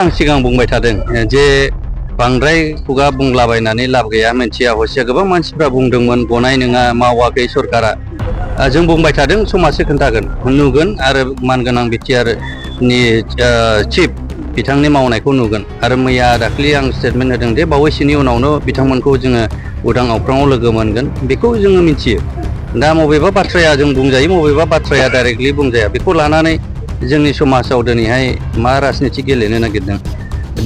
आं सिगां बुंबाय थादों जे बांद्राय खुगा बुंलाबायनानै लाब गैया मोनथिया हसिया गोबां मानसिफ्रा बुंदोंमोन गनाय नङा मावाखै सरकारा जों बुंबाय थादों समाजसो खोन्थागोन नुगोन आरो मानगोनां बिटिआरनि चिफ बिथांनि मावनायखौ नुगोन आरो मैया दाखालि आं स्टेटमेन्ट होदों जे बावैसोनि उनावनो बिथांमोनखौ जोङो उदां अख्राङाव लोगो मोनगोन बेखौ जोङो मिथियो। दा बबेबा बाथ्राया जों बुंजायो बबेबा बाथ्राया डाइरेक्टलि बुंजाया बेखौ लानानै जोंनि समाजाव दिनैहाय मा राजनिति गेलेनो नागिरदों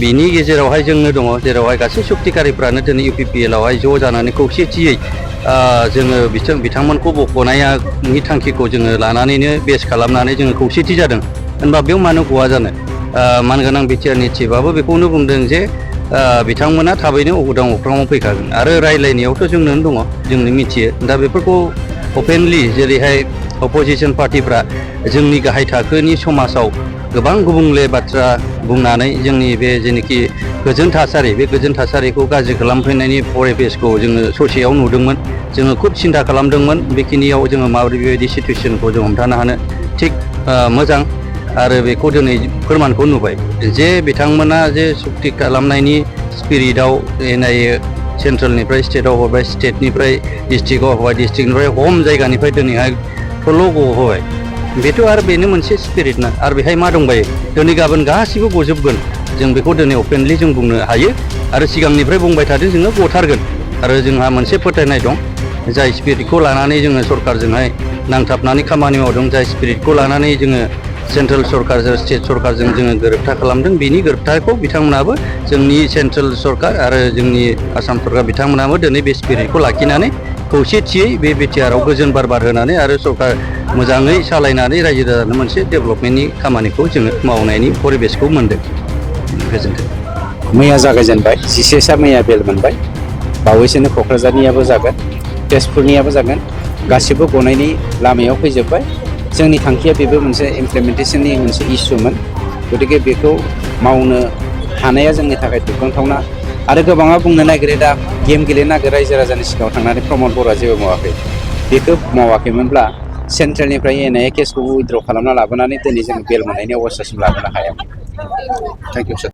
बिनि गेजेरावहाय जोंनो दङ जेरावहाय गासै सक्तिकारिफ्रानो दिनै इउपिपिएलआवहाय ज' जानानै खौसेथियै जोङो बिथांमोनखौ बख'नायनि थांखिखौ जोङो लानानैनो बेस खालामनानै जोङो खौसेथि जादों होनबा बेयाव मानो गवा जानो मानगोनां बिटिआरनि चिफआबो बेखौनो बुंदों जे बिथांमोना थाबैनो उदां अख्राङाव फैखागोन आरो रायज्लायनायावथ' जोंनो दङ जोंनो मिथियो दा बेफोरखौ अपेनलि जेरैहाय अपोजिसन पार्टिफ्रा जोंनि गाहाय थाखोनि समाजाव गोबां गुबुंले बाथ्रा बुंनानै जोंनि बे जेनोखि गोजोन थासारि बे गोजोन थासारिखौ गाज्रि खालामफैनायनि परिबेसखौ जोङो ससेयाव नुदोंमोन जोङो खुब सिन्था खालामदोंमोन बेखिनियाव जोङो माबोरै बेबायदि सिटुवेसनखौ जों हमथानो हानो थिग मोजां आरो बेखौ दिनै फोरमानखौ नुबाय जे बिथांमोना जे सक्ति खालामनायनि स्पिरिटआव एनआइए सेन्ट्रेलनिफ्राय स्टेटआव हरबाय स्टेटनिफ्राय डिस्ट्रिक्टआव हरबाय डिस्ट्रिक्टनिफ्राय हम जायगानिफ्राय दिनैहाय फल' गहोबाय बेथ' आरो बेनो मोनसे स्पिरिट ना आरो बेहाय मा दंबायो दिनै गाबोन गासिबो गजोबगोन जों बेखौ दिनै अपेनलि जों बुंनो हायो आरो सिगांनिफ्राय बुंबाय थादों जोङो गथारगोन आरो जोंहा मोनसे फोथायनाय दं जाय स्पिरिटखौ लानानै जोङो सरकारजोंहाय नांथाबनानै खामानि मावदों जाय स्पिरिटखौ लानानै जोङो सेन्ट्रेल सरकारजों स्टेट सरकारजों जोङो गोरोबथा खालामदों बिनि गोरोबथाखौ बिथांमोनाबो जोंनि सेन्ट्रेल सरकार आरो जोंनि आसाम सरकार बिथांमोनाबो दिनै बे स्पिरिटखौ लाखिनानै खौसेथियै बे बिटिआरआव गोजोन बार होनानै आरो सरकार मोजाङै सालायनानै रायजो राजानो मोनसे डेभेलपमेन्टनि खामानिखौ जोङो मावनायनि परिबेसखौ मोनदों। गोजोन्थों। मैया जागायजेनबाय 11 मैया बेल मोनबाय बावैसोनो क'क्राझारनियाबो जागोन तेजपुरनियाबो जागोन गासिबो गनायनि लामायाव फैजोब्बाय जोंनि थांखिया बेबो मोनसे इमप्लिमेन्टेसननि मोनसे इस्युमोन गतिके बेखौ मावनो हानाया जोंनि थाखाय दुखुनांथावना आरो गोबाङा बुंनो नागिरो दा गेम गेलेनो नागिरो रायजो राजानि सिगाङाव थांनानै प्रमद बर'आ जेबो मावाखै बेखौ मावाखैमोनब्ला सेन्ट्रेलनिफ्राय एनआइए केसखौ उइथड्र खालामना लाबोनानै दिनै जों बेल मोननायनि अबस्थासिम लाबोनो हायामोन। Thank you sir.